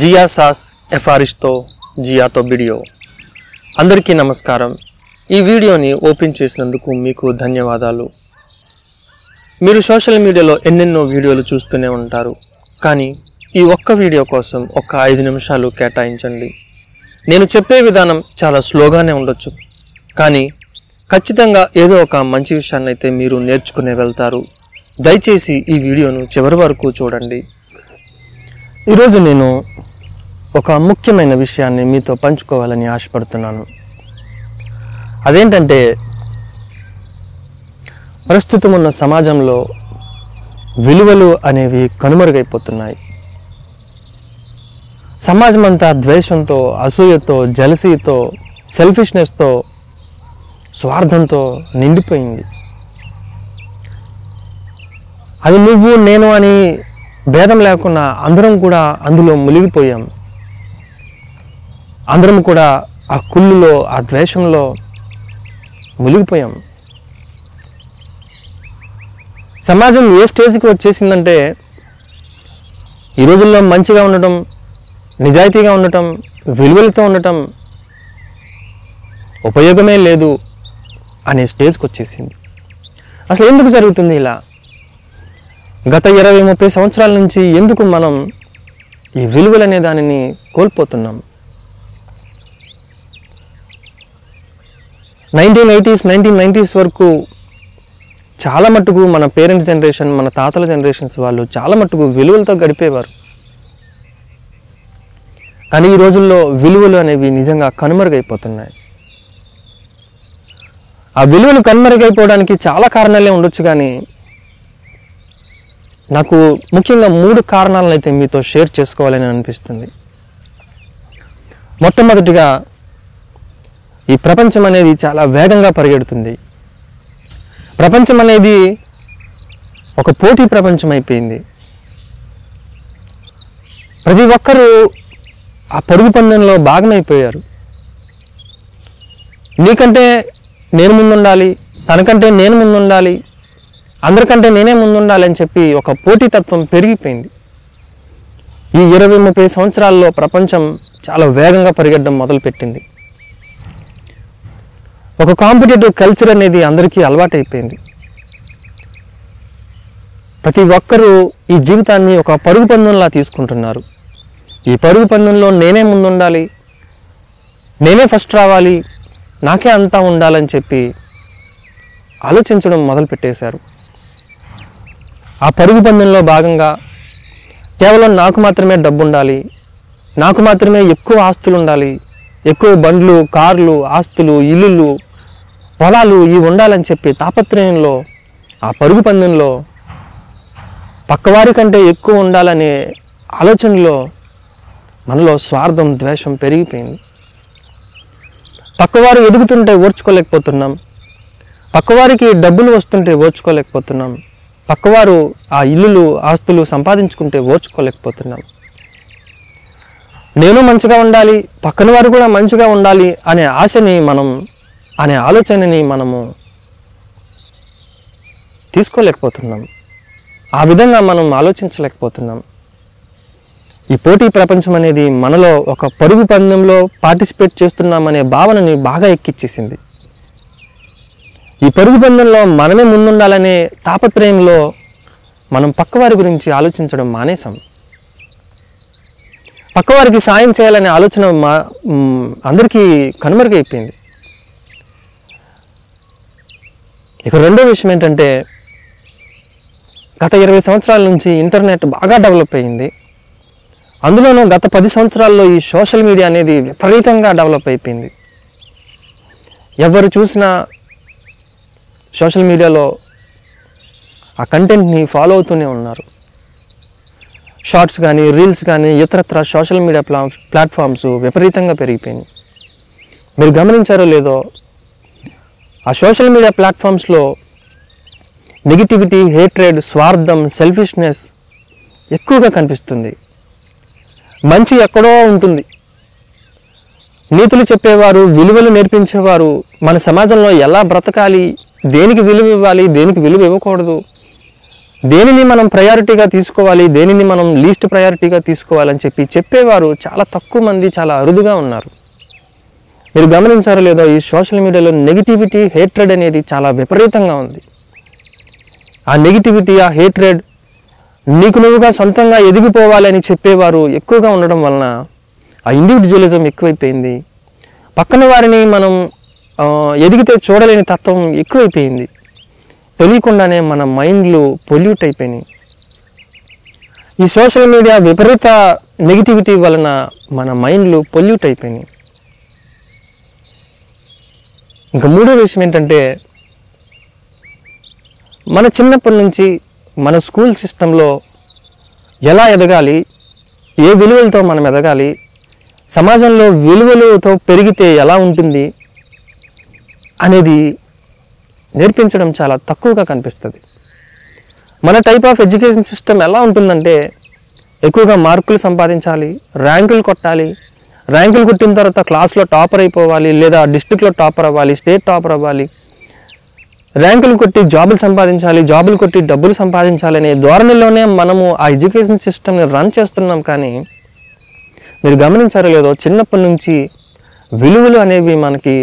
జియా సాస్ ఎఫారిస్తో జియాతో వీడియో. అందరికీ నమస్కారం. ఈ వీడియోని ఓపెన్ చేసినందుకు మీకు ధన్యవాదాలు. మీరు సోషల్ మీడియాలో ఎన్నెన్నో వీడియోలు చూస్తూనే ఉంటారు, కానీ ఈ ఒక్క వీడియో కోసం ఒక 5 నిమిషాలు కేటాయించండి. నేను చెప్పే విధానం చాలా స్లోగానే ఉండొచ్చు, కానీ ఖచ్చితంగా ఏదో ఒక మంచి విషయాన్ని అయితే మీరు నేర్చుకునే వెళ్తారు. దయచేసి ఈ వీడియోను చివరి వరకు చూడండి. ఈరోజు నేను ఒక ముఖ్యమైన విషయాన్ని మీతో పంచుకోవాలని ఆశపడుతున్నాను. అదేంటంటే, ప్రస్తుతం ఉన్న సమాజంలో విలువలు అనేవి కనుమరుగైపోతున్నాయి. సమాజం అంతా ద్వేషంతో, అసూయతో, జెలసీతో, సెల్ఫిష్నెస్తో, స్వార్థంతో నిండిపోయింది. అది నువ్వు నేను అని భేదం లేకుండా అందరం కూడా అందులో మునిగిపోయాం. అందరం కూడా ఆ కుళ్ళులో, ఆ ద్వేషంలో మునిగిపోయాం. సమాజం ఏ స్టేజ్కి వచ్చేసిందంటే, ఈ రోజుల్లో మంచిగా ఉండటం, నిజాయితీగా ఉండటం, విలువలతో ఉండటం ఉపయోగమే లేదు అనే స్టేజ్కి వచ్చేసింది. అసలు ఎందుకు జరుగుతుంది ఇలా? గత 20-30 సంవత్సరాల నుంచి ఎందుకు మనం ఈ విలువలు అనే దానిని కోల్పోతున్నాం? 1990s వరకు చాలా మట్టుకు మన పేరెంట్స్ జనరేషన్, మన తాతల జనరేషన్స్ వాళ్ళు చాలా మట్టుకు విలువలతో గడిపేవారు. కానీ ఈ రోజుల్లో విలువలు అనేవి నిజంగా కనుమరుగైపోతున్నాయి. ఆ విలువలు కనుమరుగైపోవడానికి చాలా కారణాలే ఉండొచ్చు, కానీ నాకు ముఖ్యంగా 3 కారణాలను అయితే మీతో షేర్ చేసుకోవాలని అనిపిస్తుంది. మొట్టమొదటిగా, ఈ ప్రపంచం అనేది చాలా వేగంగా పరిగెడుతుంది. ప్రపంచం అనేది ఒక పోటీ ప్రపంచం అయిపోయింది. ప్రతి ఒక్కరూ ఆ పరుగు పందెంలో భాగమైపోయారు. నీకంటే నేను ముందుండాలి, తనకంటే నేను ముందుండాలి, అందరికంటే నేనే ముందుండాలి అని చెప్పి ఒక పోటీతత్వం పెరిగిపోయింది. ఈ 20-30 సంవత్సరాల్లో ప్రపంచం చాలా వేగంగా పరిగెట్టడం మొదలుపెట్టింది. ఒక కాంపిటేటివ్ కల్చర్ అనేది అందరికీ అలవాటైపోయింది. ప్రతి ఒక్కరూ ఈ జీవితాన్ని ఒక పరుగు పందెంలా తీసుకుంటున్నారు. ఈ పరుగు పందెంలో నేనే ముందుండాలి, నేనే ఫస్ట్ రావాలి, నాకే అంతా ఉండాలని చెప్పి ఆలోచించడం మొదలుపెట్టేశారు. ఆ పరుగు పందెంలో భాగంగా కేవలం నాకు మాత్రమే డబ్బు ఉండాలి, నాకు మాత్రమే ఎక్కువ ఆస్తులు ఉండాలి, ఎక్కువ బండ్లు, కార్లు, ఆస్తులు, ఇల్లులు, పొలాలు ఇవి ఉండాలని చెప్పి తాపత్రయంలో, ఆ పరుగు పందెంలో పక్కవారి కంటే ఎక్కువ ఉండాలనే ఆలోచనలో మనలో స్వార్థం, ద్వేషం పెరిగిపోయింది. పక్కవారు ఎదుగుతుంటే ఓర్చుకోలేకపోతున్నాం, పక్కవారికి డబ్బులు వస్తుంటే ఓర్చుకోలేకపోతున్నాం, పక్కవారు ఆ ఇల్లులు, ఆస్తులు సంపాదించుకుంటే ఓర్చుకోలేకపోతున్నాం. నేను మంచిగా ఉండాలి, పక్కన వారు కూడా మంచిగా ఉండాలి అనే ఆశని అనే ఆలోచనని మనము తీసుకోలేకపోతున్నాం. ఆ విధంగా మనం ఆలోచించలేకపోతున్నాం. ఈ పోటీ ప్రపంచం అనేది మనలో ఒక పరుగు పందెంలో పార్టిసిపేట్ చేస్తున్నామనే భావనని బాగా ఎక్కిచ్చేసింది. ఈ పరుగు పందెంలో మనమే ముందుండాలనే తాపత్రయంలో మనం పక్కవారి గురించి ఆలోచించడం మానేసాం. పక్కవారికి సాయం చేయాలనే ఆలోచన అందరికీ కనుమరుగైపోయింది. ఇక రెండో విషయం ఏంటంటే, గత 20 సంవత్సరాల నుంచి ఇంటర్నెట్ బాగా డెవలప్ అయ్యింది. అందులోనూ గత 10 సంవత్సరాల్లో ఈ సోషల్ మీడియా అనేది విపరీతంగా డెవలప్ అయిపోయింది. ఎవరు చూసినా సోషల్ మీడియాలో ఆ కంటెంట్ని ఫాలో అవుతూనే ఉన్నారు. షార్ట్స్ కానీ, రీల్స్ కానీ, ఇతరత్ర సోషల్ మీడియా ప్లాట్ఫామ్స్ విపరీతంగా పెరిగిపోయినాయి. మీరు గమనించారో లేదో, ఆ సోషల్ మీడియా ప్లాట్ఫామ్స్లో నెగిటివిటీ, హేట్రెడ్, స్వార్థం, సెల్ఫిష్నెస్ ఎక్కువగా కనిపిస్తుంది. మంచి ఎక్కడో ఉంటుంది. నీతులు చెప్పేవారు, విలువలు నేర్పించేవారు మన సమాజంలో ఎలా బ్రతకాలి, దేనికి విలువ ఇవ్వాలి, దేనికి విలువ ఇవ్వకూడదు, దేనిని మనం ప్రయారిటీగా తీసుకోవాలి, దేనిని మనం లీస్ట్ ప్రయారిటీగా తీసుకోవాలని చెప్పేవారు చాలా తక్కువ మంది, చాలా అరుదుగా ఉన్నారు. మీరు గమనించారో లేదో, ఈ సోషల్ మీడియాలో నెగిటివిటీ, హేట్రెడ్ అనేది చాలా విపరీతంగా ఉంది. ఆ నెగిటివిటీ, ఆ హేట్రెడ్, నీకు నువ్వుగా సొంతంగా ఎదిగిపోవాలని చెప్పేవారు ఎక్కువగా ఉండడం వలన ఆ ఇండివిజువలిజం ఎక్కువైపోయింది. పక్కన వారిని మనం ఎదిగితే చూడలేని తత్వం ఎక్కువైపోయింది. తెలియకుండానే మన మైండ్లు పొల్యూట్ అయిపోయినాయి. ఈ సోషల్ మీడియా విపరీత నెగిటివిటీ వలన మన మైండ్లు పొల్యూట్ అయిపోయినాయి. ఇంకా మూడో విషయం ఏంటంటే, మన చిన్నప్పటి నుంచి మన స్కూల్ సిస్టంలో ఎలా ఎదగాలి, ఏ విలువలతో మనం ఎదగాలి, సమాజంలో విలువలతో పెరిగితే ఎలా ఉంటుంది అనేది నేర్పించడం చాలా తక్కువగా కనిపిస్తుంది. మన టైప్ ఆఫ్ ఎడ్యుకేషన్ సిస్టమ్ ఎలా ఉంటుందంటే, ఎక్కువగా మార్కులు సంపాదించాలి, ర్యాంకులు కొట్టాలి, ర్యాంకులు కొట్టిన తర్వాత క్లాస్లో టాపర్ అయిపోవాలి, లేదా డిస్ట్రిక్ట్లో టాపర్ అవ్వాలి, స్టేట్ టాపర్ అవ్వాలి, ర్యాంకులు కొట్టి జాబులు సంపాదించాలి, జాబులు కొట్టి డబ్బులు సంపాదించాలి అనే ధోరణిలోనే మనము ఆ ఎడ్యుకేషన్ సిస్టమ్ని రన్ చేస్తున్నాం. కానీ మీరు గమనించారో లేదో, చిన్నప్పటి నుంచి విలువలు అనేవి మనకి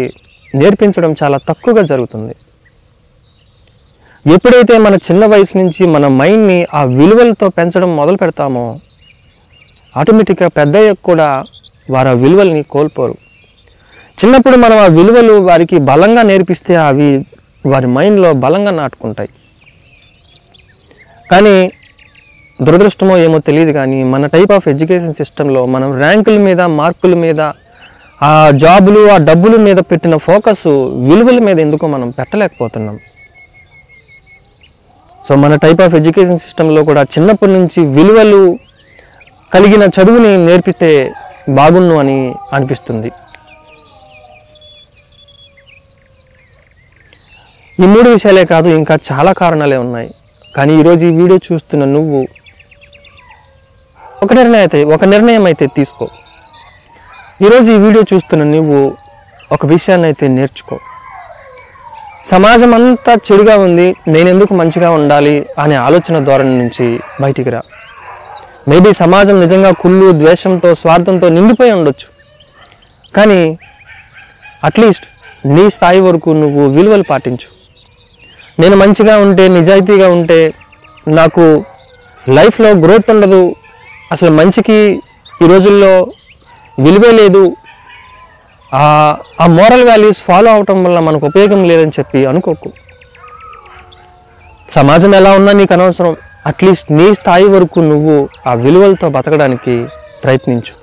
నేర్పించడం చాలా తక్కువగా జరుగుతుంది. ఎప్పుడైతే మన చిన్న వయసు నుంచి మన మైండ్ని ఆ విలువలతో పెంచడం మొదలు పెడతామో, ఆటోమేటిక్గా పెద్దయ్యాక కూడా వారు ఆ విలువల్ని కోల్పోరు. చిన్నప్పుడు మనం ఆ విలువలు వారికి బలంగా నేర్పిస్తే అవి వారి మైండ్లో బలంగా నాటుకుంటాయి. కానీ దురదృష్టమో ఏమో తెలియదు, కానీ మన టైప్ ఆఫ్ ఎడ్యుకేషన్ సిస్టంలో మనం ర్యాంకుల మీద, మార్కుల మీద, ఆ జాబులు, ఆ డబ్బుల మీద పెట్టిన ఫోకస్ విలువల మీద ఎందుకో మనం పెట్టలేకపోతున్నాం. సో మన టైప్ ఆఫ్ ఎడ్యుకేషన్ సిస్టంలో కూడా చిన్నప్పటి నుంచి విలువలు కలిగిన చదువుని నేర్పితే బాగున్ను అని అనిపిస్తుంది. ఈ మూడు విషయాలే కాదు, ఇంకా చాలా కారణాలే ఉన్నాయి. కానీ ఈరోజు ఈ వీడియో చూస్తున్న నువ్వు ఒక నిర్ణయం అయితే తీసుకో. ఈరోజు ఈ వీడియో చూస్తున్న నువ్వు ఒక విషయాన్ని అయితే నేర్చుకో. సమాజం అంతా చెడుగా ఉంది, నేను ఎందుకు మంచిగా ఉండాలి అనే ఆలోచన ధోరణి నుంచి బయటికి రా. మేబీ సమాజం నిజంగా కుళ్ళు, ద్వేషంతో, స్వార్థంతో నిండిపోయి ఉండొచ్చు. కానీ అట్లీస్ట్ నీ స్థాయి వరకు నువ్వు విలువలు పాటించు. నేను మంచిగా ఉంటే, నిజాయితీగా ఉంటే నాకు లైఫ్లో గ్రోత్ ఉండదు, అసలు మంచికి ఈ రోజుల్లో విలువే లేదు, ఆ మోరల్ వాల్యూస్ ఫాలో అవటం వల్ల మనకు ఉపయోగం లేదని చెప్పి అనుకోకు. సమాజం ఎలా ఉన్నా నీకు అనవసరం. అట్లీస్ట్ నీ స్థాయి వరకు నువ్వు ఆ విలువలతో బతకడానికి ప్రయత్నించు.